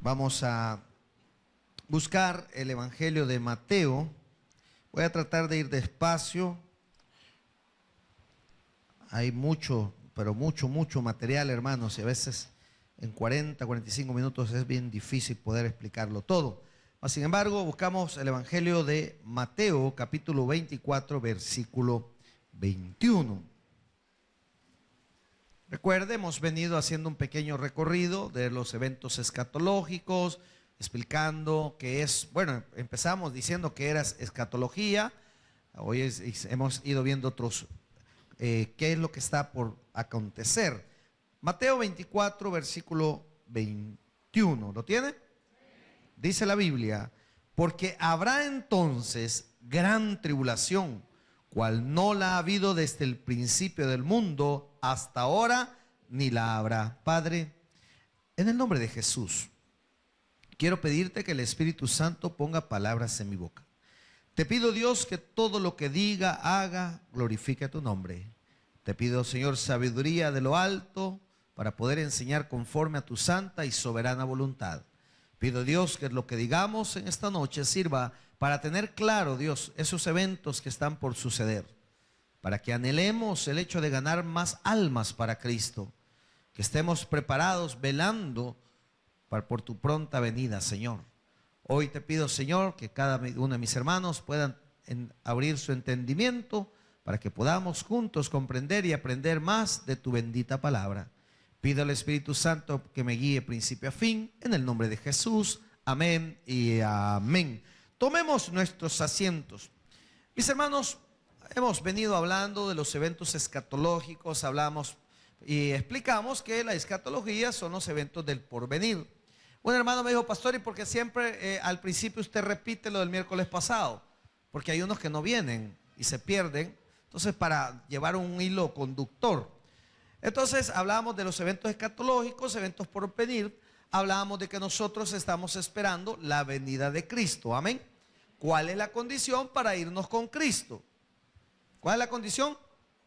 Vamos a buscar el Evangelio de Mateo. Voy a tratar de ir despacio. Hay mucho, pero mucho material, hermanos, y a veces en 40, 45 minutos es bien difícil poder explicarlo todo. Sin embargo, buscamos el Evangelio de Mateo, capítulo 24, versículo 21. Recuerde, hemos venido haciendo un pequeño recorrido de los eventos escatológicos, explicando qué es, bueno, empezamos diciendo que era escatología. Hoy hemos ido viendo otros, qué es lo que está por acontecer. Mateo 24, versículo 21, ¿lo tiene? Dice la Biblia: porque habrá entonces gran tribulación, cual no la ha habido desde el principio del mundo hasta ahora, ni la habrá. Padre, en el nombre de Jesús, quiero pedirte que el Espíritu Santo ponga palabras en mi boca. Te pido, Dios, que todo lo que diga, haga, glorifique tu nombre. Te pido, Señor, sabiduría de lo alto para poder enseñar conforme a tu santa y soberana voluntad. Pido, Dios, que lo que digamos en esta noche sirva para tener claro, Dios, esos eventos que están por suceder, para que anhelemos el hecho de ganar más almas para Cristo, que estemos preparados, velando por tu pronta venida, Señor. Hoy te pido, Señor, que cada uno de mis hermanos puedan abrir su entendimiento para que podamos juntos comprender y aprender más de tu bendita palabra. Pido al Espíritu Santo que me guíe principio a fin, en el nombre de Jesús. Amén y amén. Tomemos nuestros asientos. Mis hermanos, hemos venido hablando de los eventos escatológicos, hablamos y explicamos que la escatología son los eventos del porvenir. Un hermano me dijo: pastor, ¿y por qué siempre al principio usted repite lo del miércoles pasado? Porque hay unos que no vienen y se pierden. Entonces, para llevar un hilo conductor. Entonces, hablábamos de los eventos escatológicos, eventos por venir. Hablábamos de que nosotros estamos esperando la venida de Cristo. Amén. ¿Cuál es la condición para irnos con Cristo? ¿Cuál es la condición?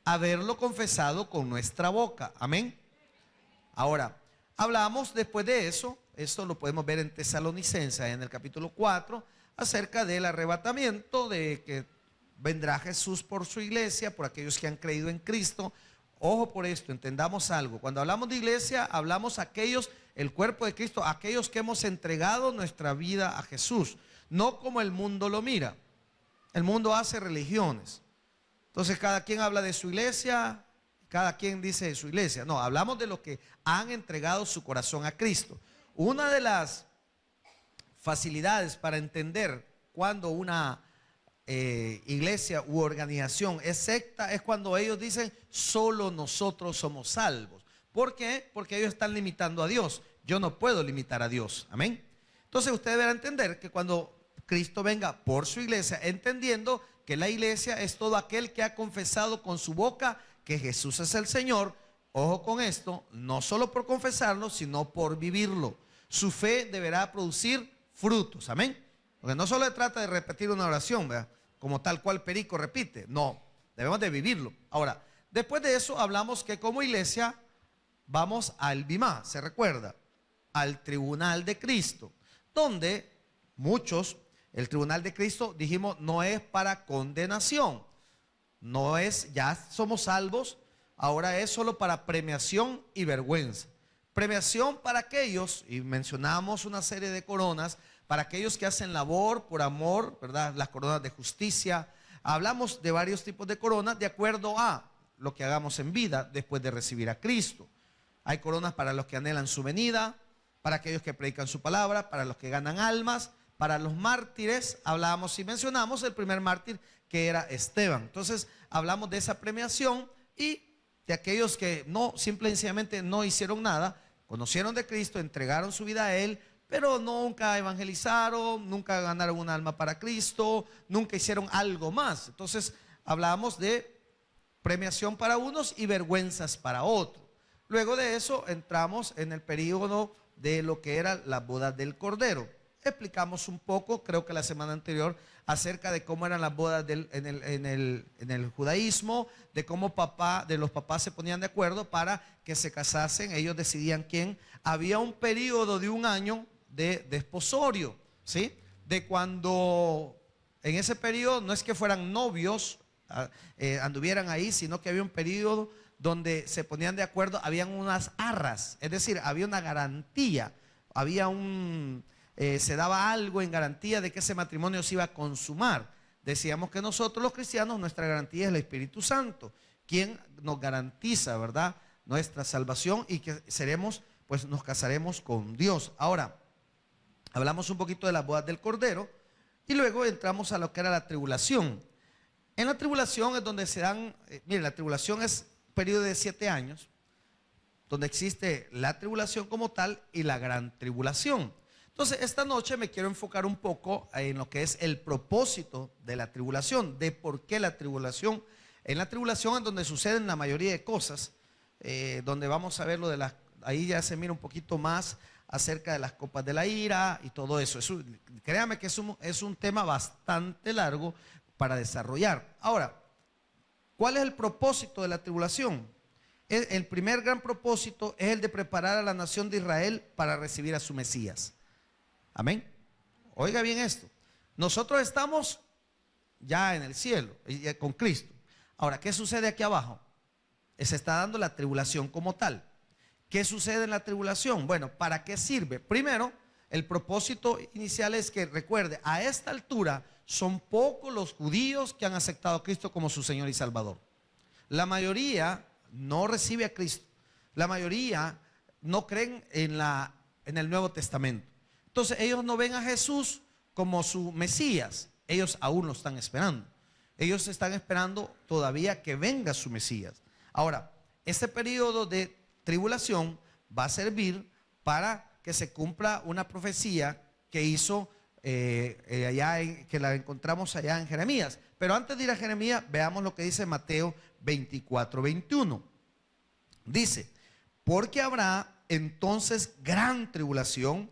Haberlo confesado con nuestra boca. Amén. Ahora, hablamos después de eso, esto lo podemos ver en Tesalonicenses, en el capítulo 4, acerca del arrebatamiento, de que vendrá Jesús por su iglesia, por aquellos que han creído en Cristo. Ojo por esto, entendamos algo. Cuando hablamos de iglesia, hablamos aquellos, el cuerpo de Cristo, aquellos que hemos entregado nuestra vida a Jesús. No como el mundo lo mira. El mundo hace religiones. Entonces cada quien habla de su iglesia, cada quien dice de su iglesia. No, hablamos de los que han entregado su corazón a Cristo. Una de las facilidades para entender cuando una iglesia u organización es secta es cuando ellos dicen: solo nosotros somos salvos. ¿Por qué? Porque ellos están limitando a Dios. Yo no puedo limitar a Dios. Amén. Entonces usted deberá entender que cuando Cristo venga por su iglesia, entendiendo que la iglesia es todo aquel que ha confesado con su boca que Jesús es el Señor. Ojo con esto, no solo por confesarlo, sino por vivirlo. Su fe deberá producir frutos. Amén. Porque no solo se trata de repetir una oración, ¿verdad?, como tal cual Perico repite. No, debemos de vivirlo. Ahora, después de eso hablamos que como iglesia vamos al Bimá, se recuerda, al tribunal de Cristo, donde muchos, el tribunal de Cristo, dijimos, no es para condenación, no es, ya somos salvos, ahora es solo para premiación y vergüenza. Premiación para aquellos, y mencionamos una serie de coronas, para aquellos que hacen labor por amor, ¿verdad? Las coronas de justicia. Hablamos de varios tipos de coronas de acuerdo a lo que hagamos en vida después de recibir a Cristo. Hay coronas para los que anhelan su venida, para aquellos que predican su palabra, para los que ganan almas, para los mártires. Hablábamos y mencionamos el primer mártir, que era Esteban. Entonces hablamos de esa premiación y de aquellos que no, simple y sencillamente no hicieron nada, conocieron de Cristo, entregaron su vida a Él, pero nunca evangelizaron, nunca ganaron un alma para Cristo, nunca hicieron algo más. Entonces hablábamos de premiación para unos y vergüenzas para otros. Luego de eso entramos en el periodo de lo que era la boda del Cordero. Explicamos un poco, creo que la semana anterior, acerca de cómo eran las bodas en el judaísmo, de cómo los papás se ponían de acuerdo para que se casasen, ellos decidían quién. Había un periodo de un año, de desposorio, ¿sí? De cuando en ese periodo no es que fueran novios, anduvieran ahí, sino que había un periodo donde se ponían de acuerdo, habían unas arras, es decir, había una garantía, había se daba algo en garantía de que ese matrimonio se iba a consumar. Decíamos que nosotros los cristianos, nuestra garantía es el Espíritu Santo, quien nos garantiza, ¿verdad?, nuestra salvación, y que seremos, pues nos casaremos con Dios. Ahora, hablamos un poquito de las bodas del Cordero y luego entramos a lo que era la tribulación. En la tribulación es donde se dan, miren, la tribulación es un periodo de 7 años, donde existe la tribulación como tal y la gran tribulación. Entonces, esta noche me quiero enfocar un poco en lo que es el propósito de la tribulación, de por qué la tribulación. En la tribulación es donde suceden la mayoría de cosas, donde vamos a ver lo de las, ahí ya se mira un poquito más acerca de las copas de la ira y todo eso. Créame que es un tema bastante largo para desarrollar. Ahora, ¿cuál es el propósito de la tribulación? El primer gran propósito es el de preparar a la nación de Israel para recibir a su Mesías. Amén. Oiga bien esto. Nosotros estamos ya en el cielo con Cristo. Ahora, ¿qué sucede aquí abajo? Se está dando la tribulación como tal. ¿Qué sucede en la tribulación? Bueno, ¿para qué sirve? Primero, el propósito inicial es que, recuerde, a esta altura son pocos los judíos que han aceptado a Cristo como su Señor y Salvador. La mayoría no recibe a Cristo. La mayoría no creen en el Nuevo Testamento. Entonces ellos no ven a Jesús como su Mesías. Ellos aún lo están esperando. Ellos están esperando todavía que venga su Mesías. Ahora, este periodo de tribulación va a servir para que se cumpla una profecía que hizo que la encontramos allá en Jeremías. Pero antes de ir a Jeremías, veamos lo que dice Mateo 24:21. Dice: porque habrá entonces gran tribulación,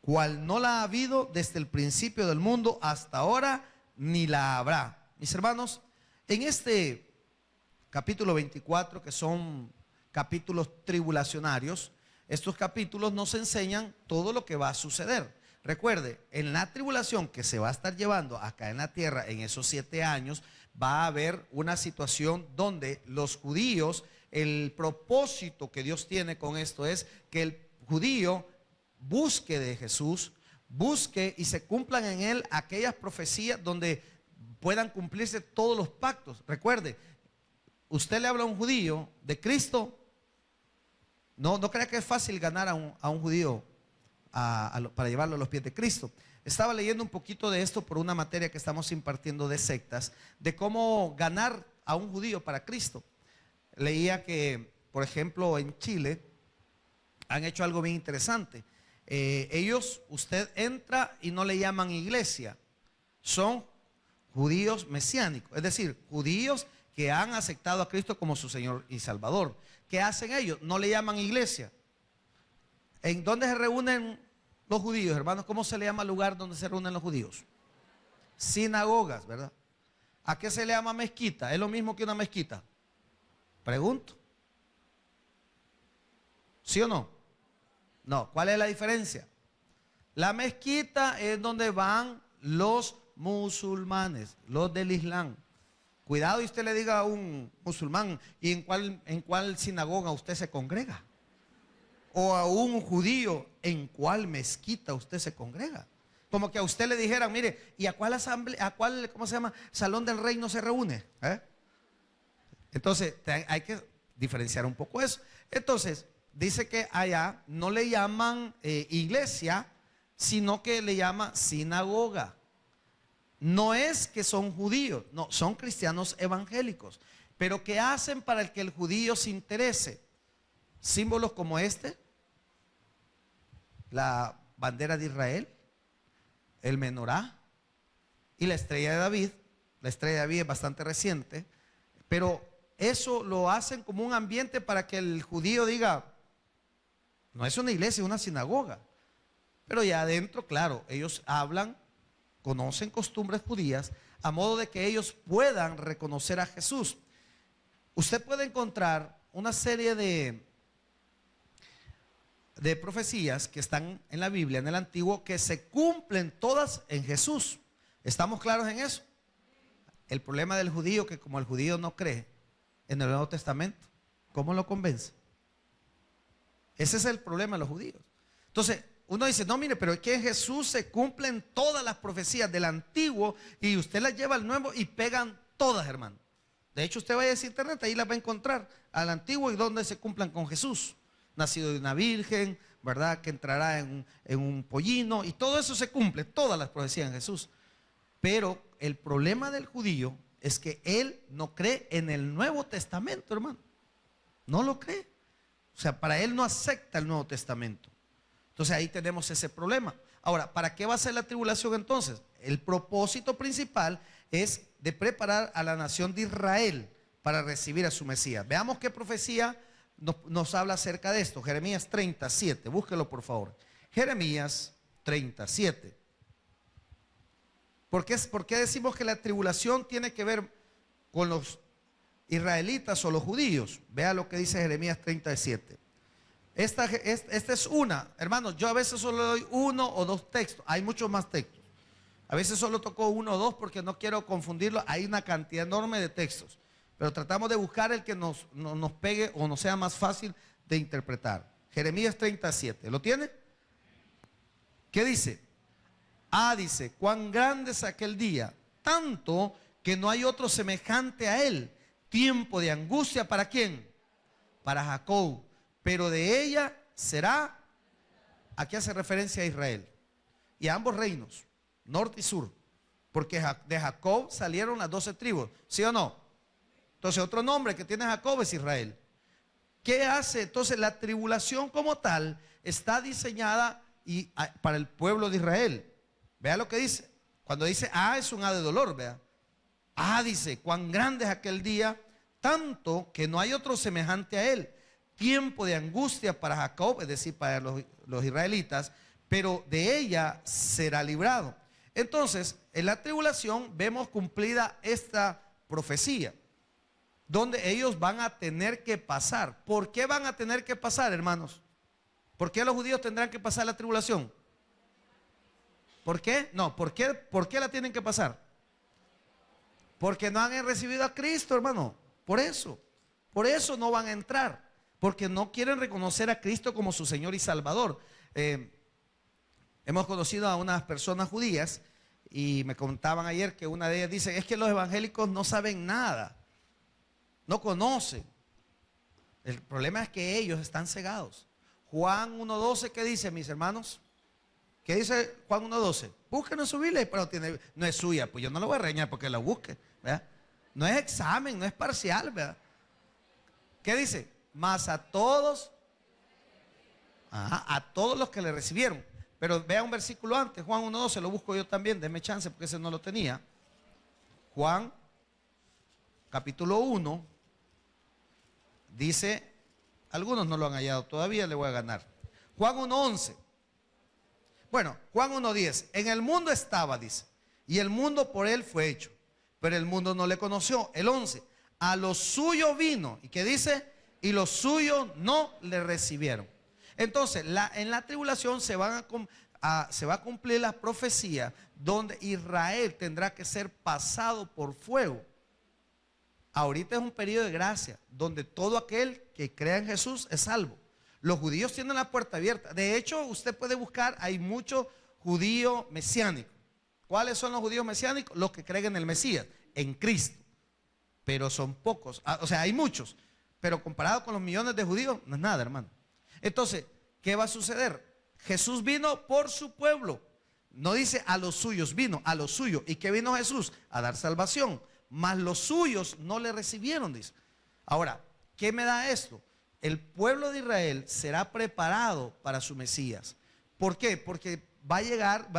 cual no la ha habido desde el principio del mundo hasta ahora, ni la habrá. Mis hermanos, en este capítulo 24, que son capítulos tribulacionarios, estos capítulos nos enseñan todo lo que va a suceder. Recuerde, en la tribulación que se va a estar llevando acá en la tierra en esos 7 años, va a haber una situación donde los judíos, el propósito que Dios tiene con esto es que el judío busque de Jesús, busque y se cumplan en él aquellas profecías donde puedan cumplirse todos los pactos. Recuerde, usted le habla a un judío de Cristo, no crea que es fácil ganar a un judío para llevarlo a los pies de Cristo. Estaba leyendo un poquito de esto por una materia que estamos impartiendo de sectas, de cómo ganar a un judío para Cristo. Leía que, por ejemplo, en Chile han hecho algo bien interesante. Usted entra y no le llaman iglesia, son judíos mesiánicos, es decir, judíos que han aceptado a Cristo como su Señor y Salvador. ¿Qué hacen ellos? No le llaman iglesia. ¿En dónde se reúnen los judíos, hermanos? ¿Cómo se le llama el lugar donde se reúnen los judíos? Sinagogas, ¿verdad? ¿A qué se le llama mezquita? ¿Es lo mismo que una mezquita? Pregunto. ¿Sí o no? No. ¿Cuál es la diferencia? La mezquita es donde van los musulmanes, los del Islam. Cuidado y usted le diga a un musulmán: ¿y en cuál sinagoga usted se congrega? O a un judío: ¿en cuál mezquita usted se congrega? Como que a usted le dijeran: mire, ¿y a cuál asamblea, cómo se llama, salón del reino se reúne? Entonces hay que diferenciar un poco eso. Entonces dice que allá no le llaman iglesia, sino que le llama sinagoga. No es que son judíos, no, son cristianos evangélicos. Pero ¿qué hacen para que el judío se interese? Símbolos como este, la bandera de Israel, el menorá y la estrella de David. La estrella de David es bastante reciente, pero eso lo hacen como un ambiente para que el judío diga: no es una iglesia, es una sinagoga. Pero ya adentro, claro, ellos hablan, conocen costumbres judías, a modo de que ellos puedan reconocer a Jesús. Usted puede encontrar una serie de de profecías que están en la Biblia, en el Antiguo, que se cumplen todas en Jesús. ¿Estamos claros en eso? El problema del judío, que como el judío no cree en el Nuevo Testamento, ¿cómo lo convence? Ese es el problema de los judíos. Entonces, uno dice, no, mire, pero es que en Jesús se cumplen todas las profecías del Antiguo y usted las lleva al Nuevo y pegan todas, hermano. De hecho, usted vaya a internet, ahí las va a encontrar al Antiguo y donde se cumplan con Jesús. Nacido de una virgen, ¿verdad? Que entrará en un pollino, y todo eso se cumple, todas las profecías en Jesús. Pero el problema del judío es que él no cree en el Nuevo Testamento, hermano. No lo cree. O sea, para él no acepta el Nuevo Testamento. Entonces ahí tenemos ese problema. Ahora, ¿para qué va a ser la tribulación entonces? El propósito principal es de preparar a la nación de Israel para recibir a su Mesías. Veamos qué profecía nos habla acerca de esto. Jeremías 37, búsquelo por favor. Jeremías 37. ¿Por qué decimos que la tribulación tiene que ver con los israelitas o los judíos? Vea lo que dice Jeremías 37. Esta es una, hermanos, yo a veces solo doy uno o dos textos, hay muchos más textos. A veces solo toco uno o dos porque no quiero confundirlo, hay una cantidad enorme de textos. Pero tratamos de buscar el que nos pegue o nos sea más fácil de interpretar. Jeremías 37, ¿lo tiene? ¿Qué dice? Dice, cuán grande es aquel día, tanto que no hay otro semejante a él. Tiempo de angustia, ¿para quién? Para Jacob, pero de ella será, aquí hace referencia a Israel y a ambos reinos, norte y sur, porque de Jacob salieron las 12 tribus, ¿sí o no? Entonces otro nombre que tiene Jacob es Israel. ¿Qué hace? Entonces la tribulación como tal está diseñada para el pueblo de Israel. Vea lo que dice. Cuando dice es un de dolor, vea. Dice, cuán grande es aquel día, tanto que no hay otro semejante a él. Tiempo de angustia para Jacob, es decir, para los israelitas, pero de ella será librado. Entonces, en la tribulación vemos cumplida esta profecía, donde ellos van a tener que pasar. ¿Por qué van a tener que pasar, hermanos? ¿Por qué los judíos tendrán que pasar la tribulación? ¿Por qué? No, ¿por qué la tienen que pasar? Porque no han recibido a Cristo, hermano. Por eso no van a entrar, porque no quieren reconocer a Cristo como su Señor y Salvador. Hemos conocido a unas personas judías y me contaban ayer que una de ellas dice, es que los evangélicos no saben nada, no conocen. El problema es que ellos están cegados. Juan 1:12, ¿qué dice, mis hermanos? ¿Qué dice Juan 1:12? Búsquenlo en su Biblia, pero no es suya, pues yo no lo voy a regañar porque la busque, ¿verdad? No es examen, no es parcial, ¿verdad? ¿Qué dice? Mas a todos los que le recibieron. Pero vea un versículo antes, Juan 1:12, lo busco yo también, denme chance porque ese no lo tenía. Juan, capítulo 1, dice, algunos no lo han hallado todavía, le voy a ganar. Juan 1:11. Bueno, Juan 1:10, en el mundo estaba, dice, y el mundo por él fue hecho, pero el mundo no le conoció. El 11, a los suyos vino, ¿y qué dice? Y los suyos no le recibieron. Entonces, en la tribulación se va a cumplir la profecía donde Israel tendrá que ser pasado por fuego. Ahorita es un periodo de gracia donde todo aquel que crea en Jesús es salvo. Los judíos tienen la puerta abierta. De hecho, usted puede buscar, hay muchos judíos mesiánicos. ¿Cuáles son los judíos mesiánicos? Los que creen en el Mesías, en Cristo. Pero son pocos, o sea, hay muchos. Pero comparado con los millones de judíos, no es nada, hermano. Entonces, ¿qué va a suceder? Jesús vino por su pueblo. No dice a los suyos, vino a los suyos. ¿Y qué vino Jesús? A dar salvación. Mas los suyos no le recibieron, dice. Ahora, ¿qué me da esto? El pueblo de Israel será preparado para su Mesías. ¿Por qué? Porque va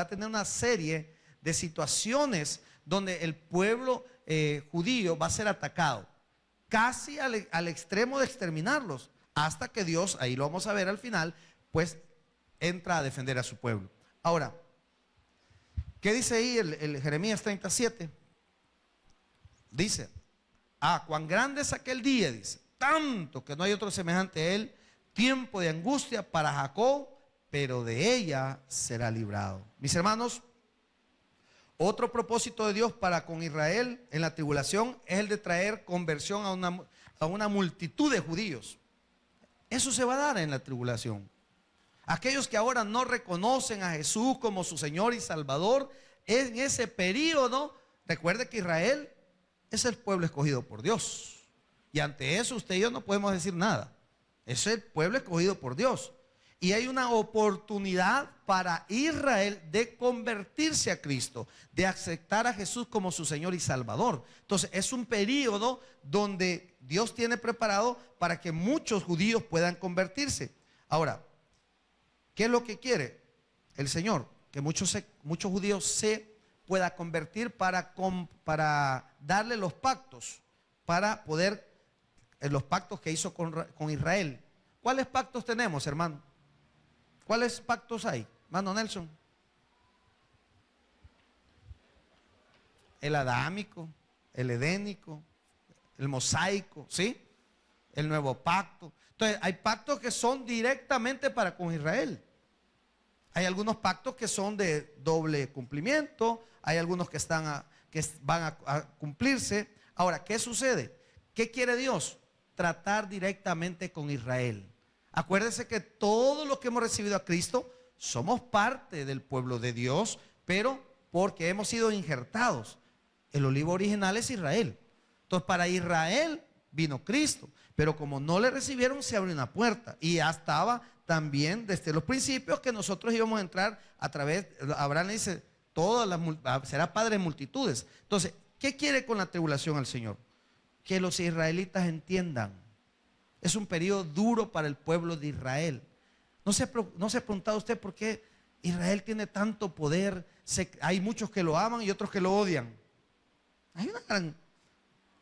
a tener una serie de situaciones donde el pueblo judío va a ser atacado, casi al extremo de exterminarlos, hasta que Dios, ahí lo vamos a ver al final, pues entra a defender a su pueblo. Ahora, ¿qué dice ahí el Jeremías 37? Dice, cuán grande es aquel día, dice, tanto que no hay otro semejante a él, tiempo de angustia para Jacob, pero de ella será librado. Mis hermanos, otro propósito de Dios para con Israel en la tribulación es el de traer conversión a una multitud de judíos. Eso se va a dar en la tribulación. Aquellos que ahora no reconocen a Jesús como su Señor y Salvador, en ese periodo, recuerde que Israel es el pueblo escogido por Dios. Y ante eso usted y yo no podemos decir nada. Es el pueblo escogido por Dios. Y hay una oportunidad para Israel de convertirse a Cristo, de aceptar a Jesús como su Señor y Salvador. Entonces es un periodo donde Dios tiene preparado para que muchos judíos puedan convertirse. Ahora, ¿qué es lo que quiere el Señor? Que muchos judíos se puedan convertir para darle los pactos, para poder, los pactos que hizo con Israel. ¿Cuáles pactos tenemos, hermano? ¿Cuáles pactos hay, hermano Nelson? El adámico, el edénico, el mosaico, ¿sí? El nuevo pacto. Entonces, hay pactos que son directamente para con Israel. Hay algunos pactos que son de doble cumplimiento, hay algunos que van a cumplirse. Ahora, ¿qué sucede? ¿Qué quiere Dios? Tratar directamente con Israel. Acuérdese que todos los que hemos recibido a Cristo somos parte del pueblo de Dios, pero porque hemos sido injertados. El olivo original es Israel. Entonces, para Israel vino Cristo, pero como no le recibieron, se abrió una puerta. Y ya estaba también desde los principios que nosotros íbamos a entrar a través, Abraham le dice, será padre de multitudes. Entonces, ¿qué quiere con la tribulación al Señor? Que los israelitas entiendan. Es un periodo duro para el pueblo de Israel. ¿No se ha preguntado usted por qué Israel tiene tanto poder? Hay muchos que lo aman y otros que lo odian.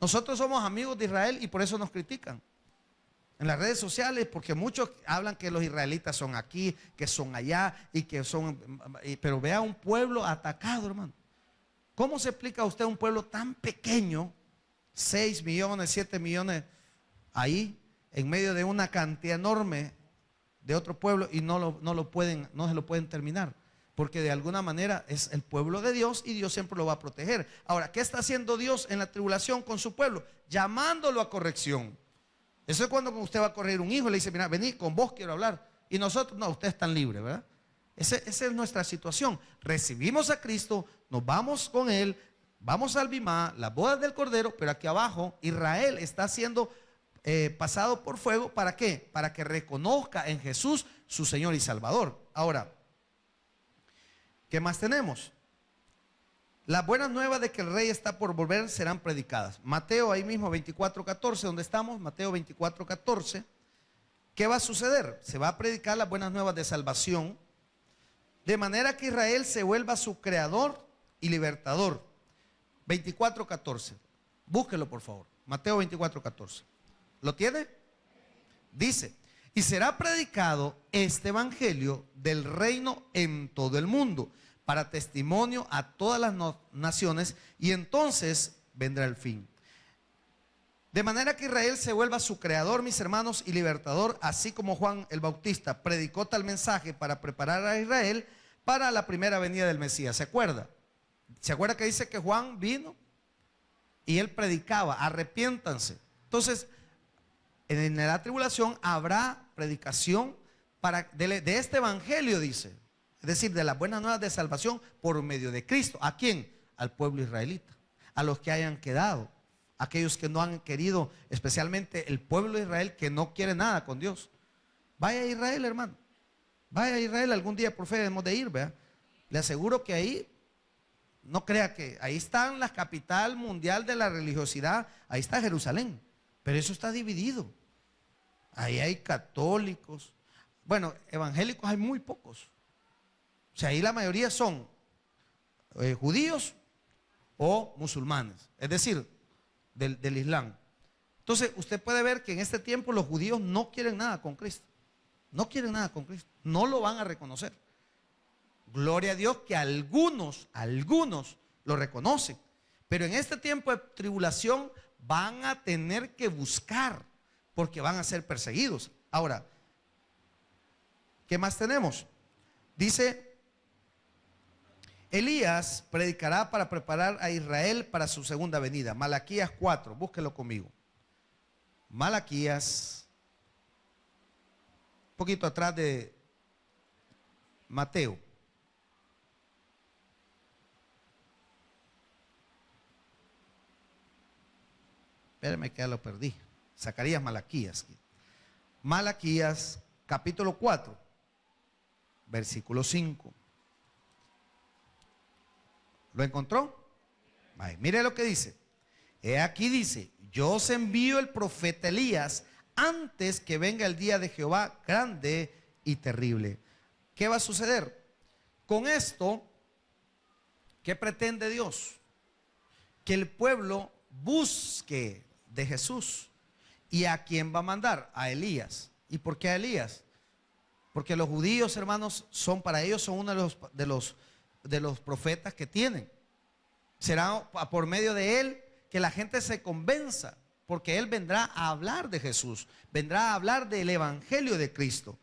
Nosotros somos amigos de Israel y por eso nos critican en las redes sociales, porque muchos hablan que los israelitas son aquí, que son allá y que pero vea un pueblo atacado, hermano. ¿Cómo se explica a usted un pueblo tan pequeño, 6 millones, 7 millones ahí, en medio de una cantidad enorme de otro pueblo y no se lo pueden terminar? Porque de alguna manera es el pueblo de Dios y Dios siempre lo va a proteger. Ahora, ¿qué está haciendo Dios en la tribulación con su pueblo? Llamándolo a corrección. Eso es cuando usted va a corregir un hijo y le dice, mira, vení, con vos quiero hablar. Y nosotros, no, ustedes están libres, ¿verdad? Esa es nuestra situación. Recibimos a Cristo, nos vamos con Él, vamos al Bimá, las bodas del Cordero, pero aquí abajo Israel está siendo pasado por fuego. ¿Para qué? Para que reconozca en Jesús su Señor y Salvador. Ahora, ¿qué más tenemos? Las buenas nuevas de que el rey está por volver serán predicadas. Mateo ahí mismo 24:14, donde estamos, Mateo 24:14. ¿Qué va a suceder? Se va a predicar las buenas nuevas de salvación, de manera que Israel se vuelva su creador y libertador. 24:14. Búsquelo por favor. Mateo 24:14. ¿Lo tiene? Dice, y será predicado este evangelio del reino en todo el mundo, para testimonio a todas las naciones, y entonces vendrá el fin. De manera que Israel se vuelva su creador, mis hermanos, y libertador, así como Juan el Bautista predicó tal mensaje para preparar a Israel para la primera venida del Mesías. ¿Se acuerda? ¿Se acuerda que dice que Juan vino y él predicaba, arrepiéntanse? Entonces, en la tribulación habrá predicación de este evangelio, dice. Es decir, de las buenas nuevas de salvación por medio de Cristo. ¿A quién? Al pueblo israelita, a los que hayan quedado, aquellos que no han querido, especialmente el pueblo de Israel que no quiere nada con Dios. Vaya a Israel, hermano. Vaya a Israel, algún día por fe debemos de ir, ¿verdad? Le aseguro que ahí, no crea que ahí está la capital mundial de la religiosidad, ahí está Jerusalén, pero eso está dividido. Ahí hay católicos, bueno, evangélicos hay muy pocos. O sea, ahí la mayoría son judíos o musulmanes, es decir, del Islam. Entonces, usted puede ver que en este tiempo los judíos no quieren nada con Cristo. No quieren nada con Cristo. No lo van a reconocer. Gloria a Dios que algunos lo reconocen. Pero en este tiempo de tribulación van a tener que buscar, porque van a ser perseguidos. Ahora, ¿Qué más tenemos? Dice, Elías predicará para preparar a Israel para su segunda venida. Malaquías 4, búsquelo conmigo. Malaquías, un poquito atrás de Mateo. Espérame que ya lo perdí. Zacarías, Malaquías. Malaquías, capítulo 4, versículo 5. ¿Lo encontró? Ay, mire lo que dice. He aquí dice, yo os envío el profeta Elías antes que venga el día de Jehová grande y terrible. ¿Qué va a suceder? Con esto, ¿qué pretende Dios? Que el pueblo busque de Jesús. ¿Y a quién va a mandar? A Elías. ¿Y por qué a Elías? Porque los judíos, hermanos, para ellos son uno de los profetas que tienen. Será por medio de él que la gente se convenza, porque él vendrá a hablar de Jesús, vendrá a hablar del evangelio de Cristo.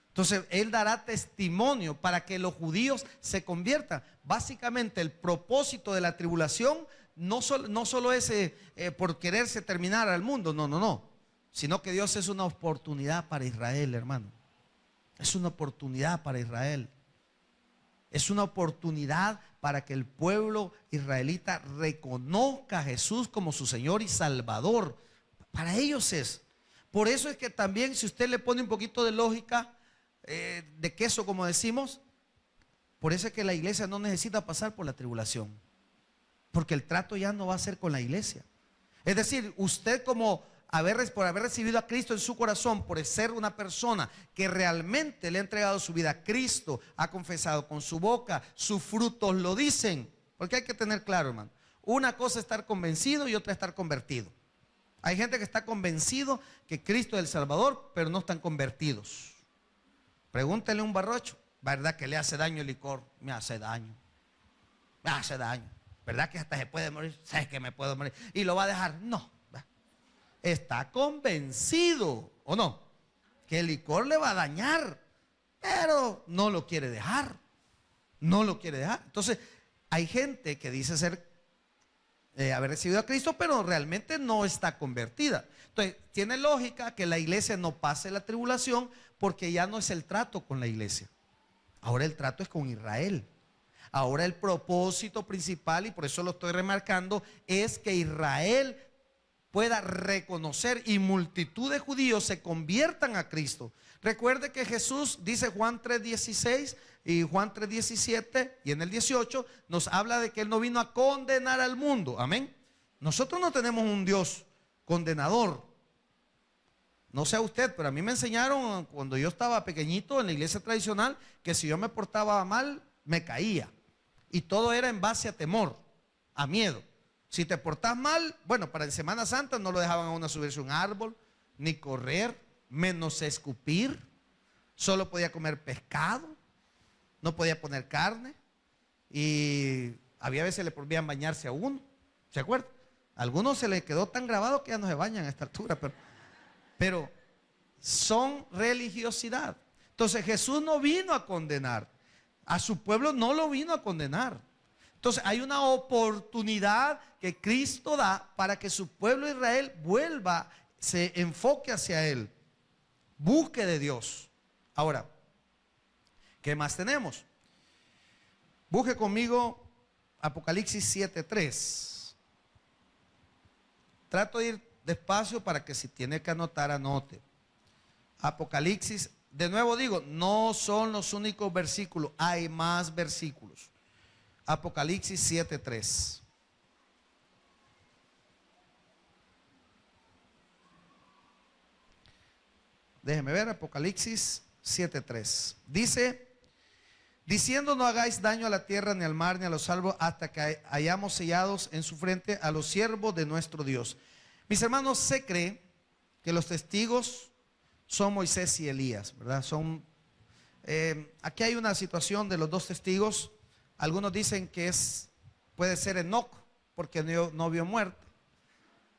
Entonces él dará testimonio para que los judíos se conviertan. Básicamente el propósito de la tribulación no solo es por quererse terminar al mundo, no, sino que Dios es una oportunidad para Israel, hermano. Es una oportunidad para Israel. Es una oportunidad para que el pueblo israelita reconozca a Jesús como su Señor y Salvador. Para ellos es. Por eso es que también, si usted le pone un poquito de lógica, de queso, como decimos, por eso es que la iglesia no necesita pasar por la tribulación, porque el trato ya no va a ser con la iglesia. Es decir, usted por haber recibido a Cristo en su corazón, por ser una persona que realmente le ha entregado su vida a Cristo, ha confesado con su boca, sus frutos lo dicen. Porque hay que tener claro, hermano, una cosa es estar convencido y otra es estar convertido. Hay gente que está convencido que Cristo es el Salvador, pero no están convertidos. Pregúntele a un barrocho, ¿verdad que le hace daño el licor? Me hace daño, ¿verdad que hasta se puede morir? Sé que me puedo morir. ¿Y lo va a dejar? No. Está convencido, ¿o no?, que el licor le va a dañar, pero no lo quiere dejar. No lo quiere dejar. Entonces, hay gente que dice haber recibido a Cristo, pero realmente no está convertida. Entonces, tiene lógica que la iglesia no pase la tribulación, porque ya no es el trato con la iglesia. Ahora el trato es con Israel. Ahora el propósito principal, y por eso lo estoy remarcando, es que Israel pueda reconocer y multitud de judíos se conviertan a Cristo. Recuerde que Jesús dice, Juan 3:16 y Juan 3:17 y en el 18 nos habla de que Él no vino a condenar al mundo. Amén. Nosotros no tenemos un Dios condenador. No sé a usted, pero a mí me enseñaron cuando yo estaba pequeñito en la iglesia tradicional que si yo me portaba mal, me caía. Y todo era en base a temor, a miedo. Si te portás mal, bueno, para en Semana Santa no lo dejaban a uno subirse a un árbol, ni correr, menos escupir. Solo podía comer pescado, no podía poner carne. Y había veces le prohibían bañarse a uno, ¿se acuerda? A algunos se les quedó tan grabado que ya no se bañan a esta altura, pero son religiosidad. Entonces Jesús no vino a condenar, a su pueblo no lo vino a condenar. Entonces hay una oportunidad que Cristo da para que su pueblo Israel vuelva, se enfoque hacia Él, busque de Dios. Ahora, ¿qué más tenemos? Busque conmigo Apocalipsis 7:3. Trato de ir despacio para que si tiene que anotar, anote. Apocalipsis, de nuevo digo, no son los únicos versículos, hay más versículos. Apocalipsis 7:3. Déjeme ver, Apocalipsis 7:3. Dice, diciendo, no hagáis daño a la tierra, ni al mar, ni a los árboles, hasta que hayamos sellados en su frente a los siervos de nuestro Dios. Mis hermanos, se cree que los testigos son Moisés y Elías, ¿verdad? Aquí hay una situación de los dos testigos. Algunos dicen que puede ser Enoc, porque no vio muerte.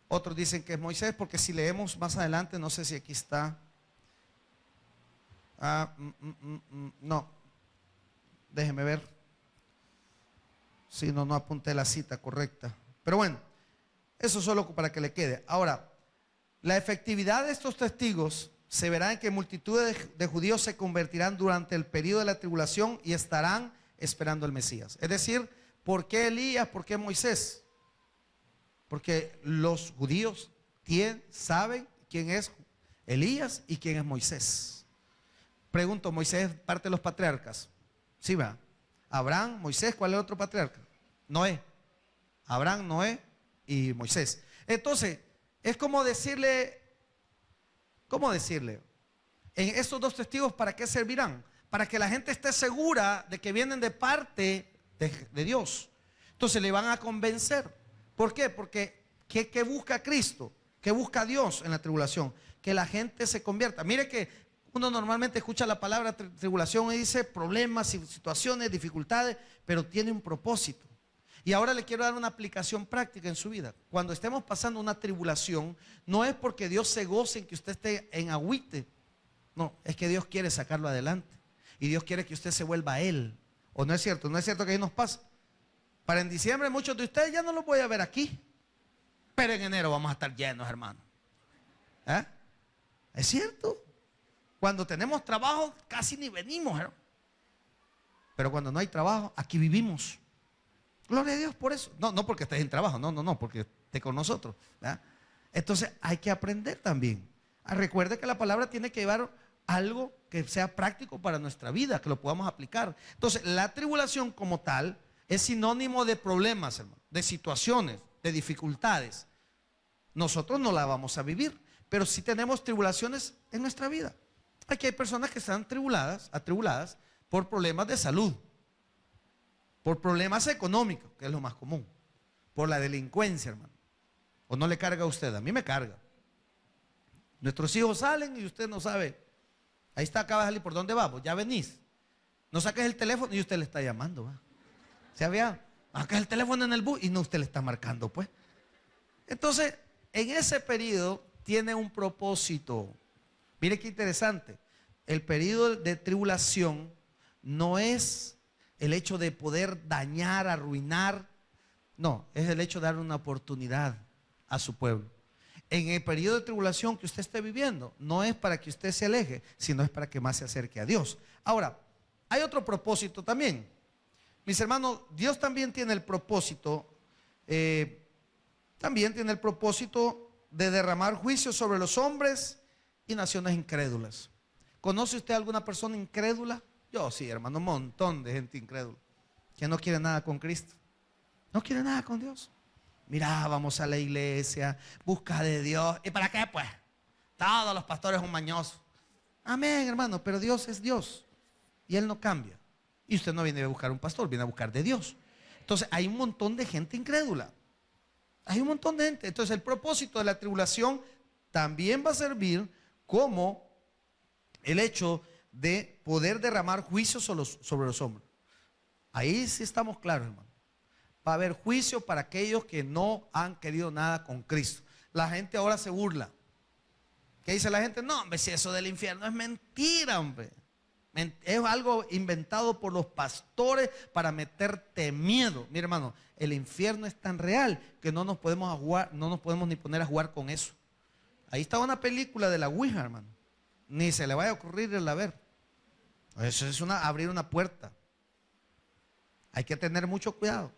Otros dicen que es Moisés, porque si leemos más adelante, no sé si aquí está. No, déjeme ver. Si no, no apunté la cita correcta. Pero bueno, eso solo para que le quede. Ahora, la efectividad de estos testigos se verá en que multitudes de judíos se convertirán durante el periodo de la tribulación y estarán esperando al Mesías. Es decir, ¿por qué Elías? ¿Por qué Moisés? Porque los judíos saben quién es Elías y quién es Moisés. Pregunto, ¿Moisés es parte de los patriarcas? Sí, va. Abraham, Moisés, ¿cuál es el otro patriarca? Noé. Abraham, Noé y Moisés. Entonces, es como decirle, en estos dos testigos, ¿para qué servirán? Para que la gente esté segura de que vienen de parte de Dios. Entonces le van a convencer. ¿Por qué? Porque ¿qué busca Cristo? ¿Qué busca Dios en la tribulación? Que la gente se convierta. Mire que uno normalmente escucha la palabra tribulación y dice problemas, situaciones, dificultades, pero tiene un propósito. Y ahora le quiero dar una aplicación práctica en su vida. Cuando estemos pasando una tribulación, no es porque Dios se goce en que usted esté en agüite. No, es que Dios quiere sacarlo adelante. Y Dios quiere que usted se vuelva a Él. ¿O no es cierto? ¿No es cierto que ahí nos pasa? Para en diciembre muchos de ustedes ya no los voy a ver aquí. Pero en enero vamos a estar llenos, hermano. ¿Eh? ¿Es cierto? Cuando tenemos trabajo casi ni venimos, hermano. Pero cuando no hay trabajo, aquí vivimos. Gloria a Dios por eso. No porque estés en trabajo, no, porque esté con nosotros, ¿verdad? Entonces hay que aprender también. Recuerde que la palabra tiene que llevar algo que sea práctico para nuestra vida, que lo podamos aplicar. Entonces la tribulación como tal es sinónimo de problemas, hermano, de situaciones, de dificultades. Nosotros no la vamos a vivir, pero sí tenemos tribulaciones en nuestra vida. Aquí hay personas que están atribuladas por problemas de salud, por problemas económicos, que es lo más común, por la delincuencia, hermano. ¿O no le carga a usted? A mí me carga. Nuestros hijos salen y usted no sabe. Ahí está, acaba de salir, ¿por dónde vamos? Ya venís. No saques el teléfono y usted le está llamando, ¿va? ¿Se había? Acá el teléfono en el bus y no, usted le está marcando, pues. Entonces, en ese periodo tiene un propósito. Mire qué interesante. El periodo de tribulación no es el hecho de poder dañar, arruinar. No, es el hecho de dar una oportunidad a su pueblo. En el periodo de tribulación que usted esté viviendo, no es para que usted se aleje, sino es para que más se acerque a Dios. Ahora, hay otro propósito también. Mis hermanos, Dios también tiene el propósito, de derramar juicio sobre los hombres y naciones incrédulas. ¿Conoce usted alguna persona incrédula? Yo sí, hermano, un montón de gente incrédula que no quiere nada con Cristo, no quiere nada con Dios. Mira, vamos a la iglesia, busca de Dios. ¿Y para qué, pues? Todos los pastores son mañosos. Amén, hermano, pero Dios es Dios y Él no cambia. Y usted no viene a buscar un pastor, viene a buscar de Dios. Entonces hay un montón de gente incrédula. Hay un montón de gente. Entonces el propósito de la tribulación también va a servir como el hecho de poder derramar juicio sobre los hombres. Ahí sí estamos claros, hermano. Va a haber juicio para aquellos que no han querido nada con Cristo. La gente ahora se burla. ¿Qué dice la gente? No, hombre, si eso del infierno es mentira, hombre. Es algo inventado por los pastores para meterte miedo. Mi hermano, el infierno es tan real que no nos podemos ni poner a jugar con eso. Ahí está una película de la Ouija, hermano. Ni se le vaya a ocurrir el ver. Eso es abrir una puerta. Hay que tener mucho cuidado.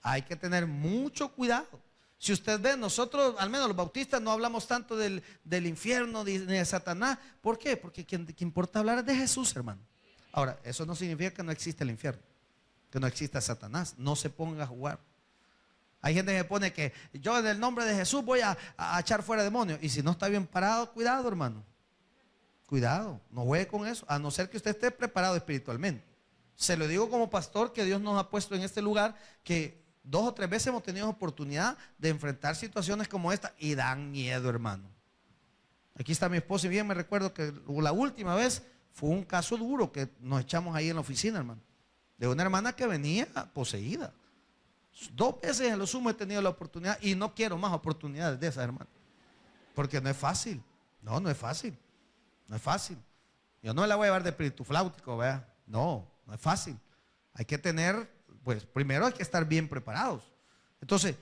Hay que tener mucho cuidado. Si usted ve, nosotros, al menos los bautistas, no hablamos tanto del infierno ni de Satanás. ¿Por qué? Porque quien importa hablar es de Jesús, hermano. Ahora, eso no significa que no existe el infierno, que no exista Satanás. No se ponga a jugar. Hay gente que pone que yo en el nombre de Jesús voy a echar fuera demonios. Y si no está bien parado, cuidado, hermano. Cuidado, no juegue con eso, a no ser que usted esté preparado espiritualmente. Se lo digo como pastor que Dios nos ha puesto en este lugar, que 2 o 3 veces hemos tenido oportunidad de enfrentar situaciones como esta y dan miedo, hermano. Aquí está mi esposa y bien me recuerdo que la última vez fue un caso duro que nos echamos ahí en la oficina, hermano, de una hermana que venía poseída. 2 veces en lo sumo he tenido la oportunidad y no quiero más oportunidades de esas, hermano, porque no es fácil. No es fácil. No es fácil. Yo no me la voy a llevar de espíritu flautico, ¿verdad? No, no es fácil. Hay que tener, pues primero hay que estar bien preparados. Entonces,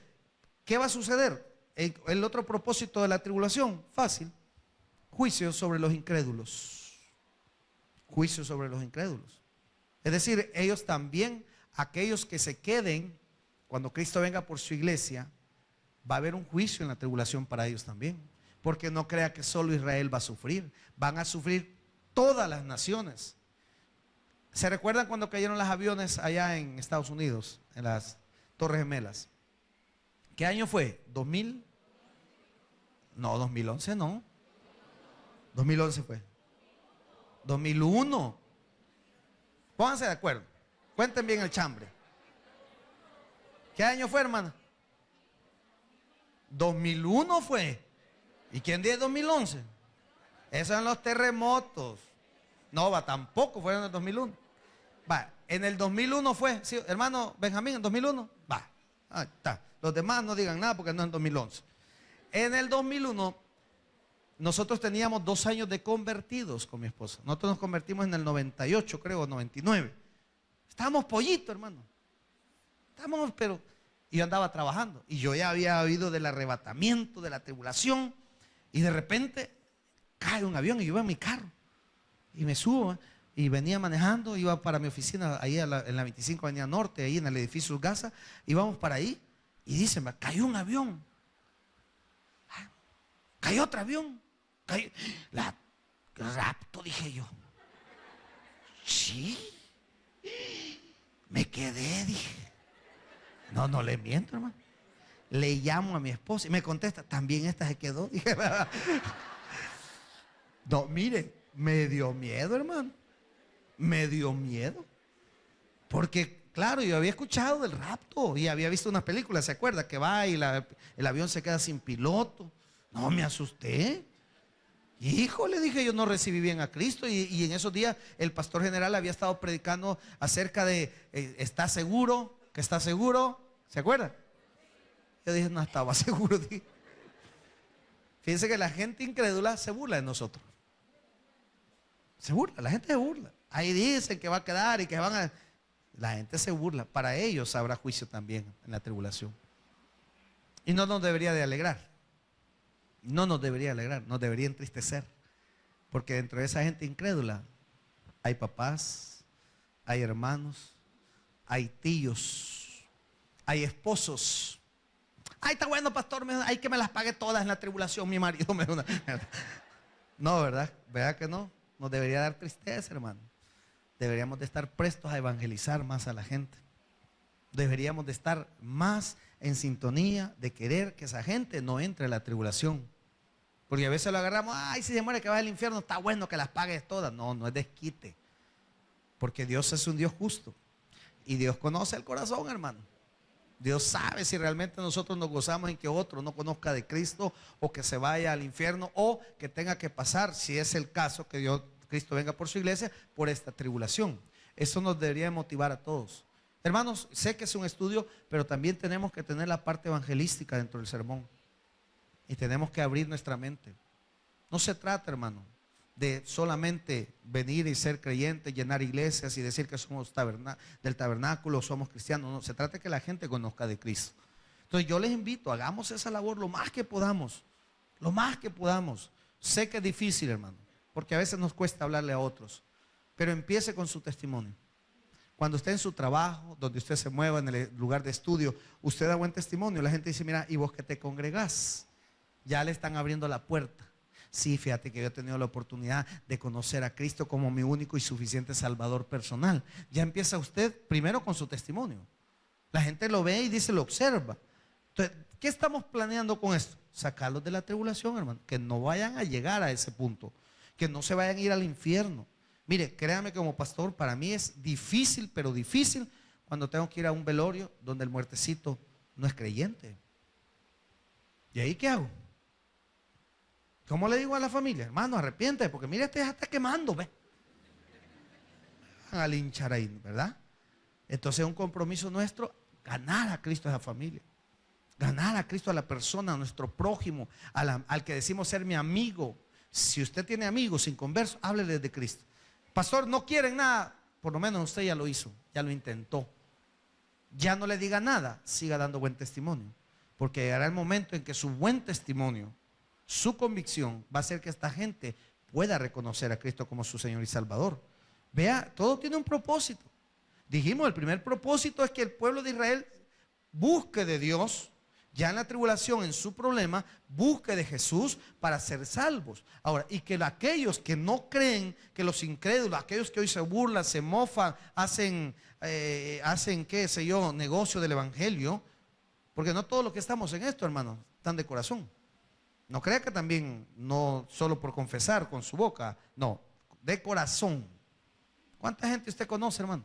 ¿qué va a suceder? El otro propósito de la tribulación, fácil, juicio sobre los incrédulos. Juicio sobre los incrédulos. Es decir, ellos también, aquellos que se queden, cuando Cristo venga por su iglesia, va a haber un juicio en la tribulación para ellos también. Porque no crea que solo Israel va a sufrir, van a sufrir todas las naciones. ¿Se recuerdan cuando cayeron los aviones allá en Estados Unidos, en las Torres Gemelas? ¿Qué año fue? ¿2000? No, 2011 no. 2011 fue. 2001. Pónganse de acuerdo. Cuenten bien el chambre. ¿Qué año fue, hermana? 2001 fue. ¿Y quién dice 2011? Esos son los terremotos. No, va, tampoco fueron en el 2001. Va, en el 2001 fue, sí, hermano Benjamín, en 2001. Va, ahí está. Los demás no digan nada porque no es en 2011. En el 2001, nosotros teníamos 2 años de convertidos con mi esposa. Nosotros nos convertimos en el 98, creo, 99. Estábamos pollitos, hermano. Estábamos, pero y yo andaba trabajando. Y yo ya había oído del arrebatamiento, de la tribulación. Y de repente cae un avión y yo iba en mi carro. Y me subo y venía manejando, iba para mi oficina ahí en la 25 Avenida Norte, ahí en el edificio Gaza. Íbamos para ahí y dicen, cayó un avión. Cayó otro avión. Cayó. Rapto, dije yo. Sí. Me quedé, dije. No le miento, hermano. Le llamo a mi esposa y me contesta, también esta se quedó. Dije, no, mire, me dio miedo, hermano. Me dio miedo. Porque, claro, yo había escuchado del rapto y había visto una película, ¿se acuerda? Que va y el avión se queda sin piloto. No, me asusté. Híjole, dije, yo no recibí bien a Cristo. Y en esos días el pastor general había estado predicando acerca de, ¿está seguro? ¿Que está seguro? ¿Se acuerda? Yo dije, no estaba seguro. Dije. Fíjense que la gente incrédula se burla de nosotros. Se burla, la gente se burla. Ahí dicen que va a quedar y que van a... La gente se burla. Para ellos habrá juicio también en la tribulación. Y no nos debería de alegrar. No nos debería alegrar, nos debería entristecer. Porque dentro de esa gente incrédula hay papás, hay hermanos, hay tíos, hay esposos. Ay, está bueno, pastor, hay que me las pague todas en la tribulación, mi marido me da una... No, ¿verdad? ¿Verdad que no? Nos debería dar tristeza, hermano. Deberíamos de estar prestos a evangelizar más a la gente. Deberíamos de estar más en sintonía de querer que esa gente no entre en la tribulación. Porque a veces lo agarramos, ay, si se muere que va al infierno, está bueno que las pagues todas. No, no es desquite. Porque Dios es un Dios justo. Y Dios conoce el corazón, hermano. Dios sabe si realmente nosotros nos gozamos en que otro no conozca de Cristo o que se vaya al infierno o que tenga que pasar, si es el caso, que Cristo venga por su iglesia, por esta tribulación. Eso nos debería motivar a todos. Hermanos, sé que es un estudio, pero también tenemos que tener la parte evangelística dentro del sermón. Y tenemos que abrir nuestra mente. No se trata, hermano, de solamente venir y ser creyentes, llenar iglesias y decir que somos del tabernáculo, somos cristianos. No, se trata de que la gente conozca de Cristo. Entonces yo les invito, hagamos esa labor lo más que podamos. Lo más que podamos. Sé que es difícil, hermano, porque a veces nos cuesta hablarle a otros. Pero empiece con su testimonio. Cuando esté en su trabajo, donde usted se mueva, en el lugar de estudio, usted da buen testimonio. La gente dice, mira, ¿y vos que te congregás? Ya le están abriendo la puerta. Sí, fíjate que yo he tenido la oportunidad de conocer a Cristo como mi único y suficiente Salvador personal. Ya empieza usted primero con su testimonio. La gente lo ve y dice, lo observa. Entonces, ¿qué estamos planeando con esto? Sacarlos de la tribulación, hermano. Que no vayan a llegar a ese punto. Que no se vayan a ir al infierno. Mire, créame que como pastor, para mí es difícil, pero difícil cuando tengo que ir a un velorio donde el muertecito no es creyente. ¿Y ahí qué hago? ¿Cómo le digo a la familia? Hermano, arrepiéntete, porque mire, este ya está quemando, ve. Van a linchar ahí, ¿verdad? Entonces es un compromiso nuestro ganar a Cristo a esa familia. Ganar a Cristo a la persona, a nuestro prójimo, al que decimos ser mi amigo. Si usted tiene amigos inconversos, háblele de Cristo. Pastor, no quieren nada. Por lo menos usted ya lo hizo, ya lo intentó. Ya no le diga nada, siga dando buen testimonio. Porque llegará el momento en que su buen testimonio, su convicción, va a hacer que esta gente pueda reconocer a Cristo como su Señor y Salvador. Vea, todo tiene un propósito. Dijimos, el primer propósito es que el pueblo de Israel busque de Dios, ya en la tribulación, en su problema, busque de Jesús para ser salvos. Ahora, y que aquellos que no creen, que los incrédulos, aquellos que hoy se burlan, se mofan, hacen qué sé yo, negocio del evangelio, porque no todos los que estamos en esto, hermanos, están de corazón. No crea que también, no solo por confesar con su boca, no, de corazón. ¿Cuánta gente usted conoce, hermano,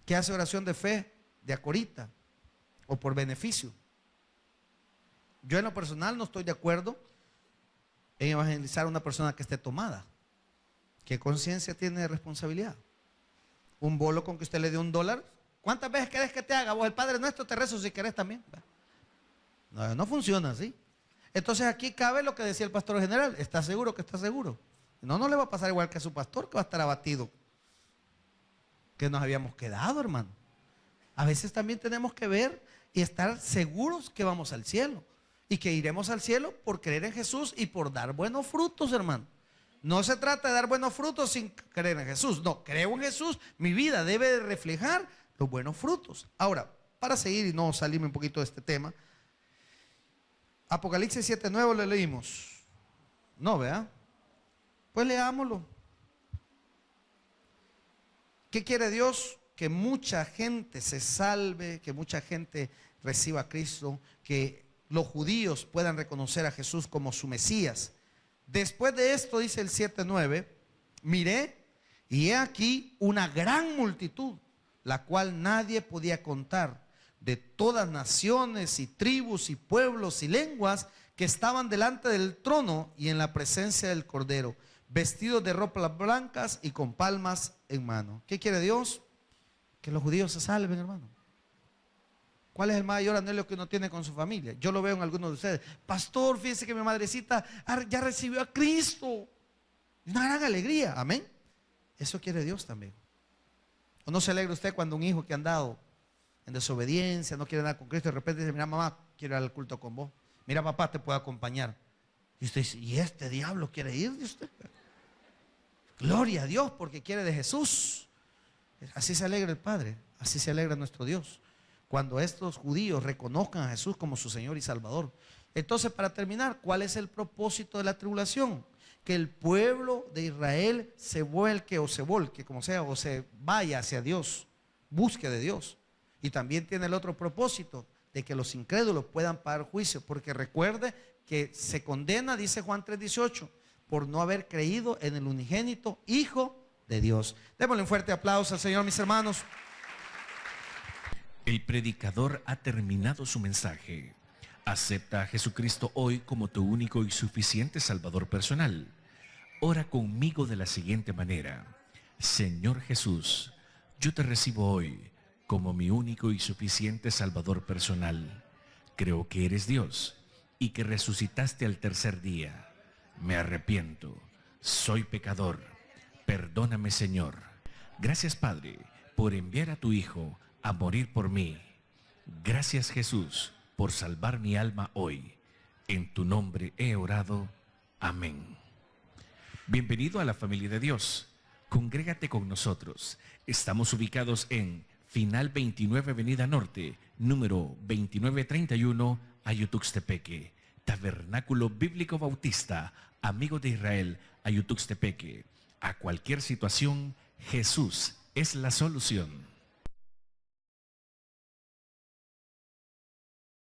que hace oración de fe, de acorita o por beneficio? Yo en lo personal no estoy de acuerdo en evangelizar a una persona que esté tomada. ¿Qué conciencia tiene de responsabilidad? Un bolo con que usted le dé $1. ¿Cuántas veces querés que te haga? Vos, el Padre Nuestro, te rezo si querés también. No, no funciona así. Entonces aquí cabe lo que decía el pastor general. ¿Está seguro que está seguro? No, no le va a pasar igual que a su pastor, que va a estar abatido, que nos habíamos quedado, hermano. A veces también tenemos que ver y estar seguros que vamos al cielo. Y que iremos al cielo por creer en Jesús y por dar buenos frutos, hermano. No se trata de dar buenos frutos sin creer en Jesús. No, creo en Jesús. Mi vida debe de reflejar los buenos frutos. Ahora, para seguir y no salirme un poquito de este tema, Apocalipsis 7:9 le leímos. No, ¿verdad? Pues leámoslo. ¿Qué quiere Dios? Que mucha gente se salve, que mucha gente reciba a Cristo, que los judíos puedan reconocer a Jesús como su Mesías. Después de esto, dice el 7:9, miré y he aquí una gran multitud, la cual nadie podía contar, de todas naciones y tribus y pueblos y lenguas, que estaban delante del trono y en la presencia del Cordero, vestidos de ropas blancas y con palmas en mano. ¿Qué quiere Dios? Que los judíos se salven, hermano. ¿Cuál es el mayor anhelo que uno tiene con su familia? Yo lo veo en algunos de ustedes. Pastor, fíjese que mi madrecita ya recibió a Cristo. Una gran alegría, amén. Eso quiere Dios también. ¿O no se alegra usted cuando un hijo que ha andado en desobediencia, no quiere andar con Cristo, de repente dice, mira mamá, quiero ir al culto con vos? Mira papá, te puedo acompañar. Y usted dice, ¿y este diablo quiere ir de usted? Gloria a Dios porque quiere de Jesús. Así se alegra el Padre, así se alegra nuestro Dios, cuando estos judíos reconozcan a Jesús como su Señor y Salvador. Entonces, para terminar, ¿cuál es el propósito de la tribulación? Que el pueblo de Israel se vuelque o se volque, como sea, o se vaya hacia Dios, busque de Dios. Y también tiene el otro propósito, de que los incrédulos puedan pagar juicio, porque recuerde que se condena, dice Juan 3:18, por no haber creído en el unigénito Hijo de Dios. Démosle un fuerte aplauso al Señor, mis hermanos. El predicador ha terminado su mensaje. Acepta a Jesucristo hoy como tu único y suficiente Salvador personal. Ora conmigo de la siguiente manera: Señor Jesús, yo te recibo hoy como mi único y suficiente Salvador personal. Creo que eres Dios y que resucitaste al tercer día. Me arrepiento, soy pecador. Perdóname, Señor. Gracias, Padre, por enviar a tu Hijo a morir por mí. Gracias, Jesús, por salvar mi alma hoy. En tu nombre he orado. Amén. Bienvenido a la familia de Dios. Congrégate con nosotros. Estamos ubicados en Final 29 Avenida Norte, número 2931, Ayutuxtepeque. Tabernáculo Bíblico Bautista, Amigos de Israel, Ayutuxtepeque. A cualquier situación, Jesús es la solución.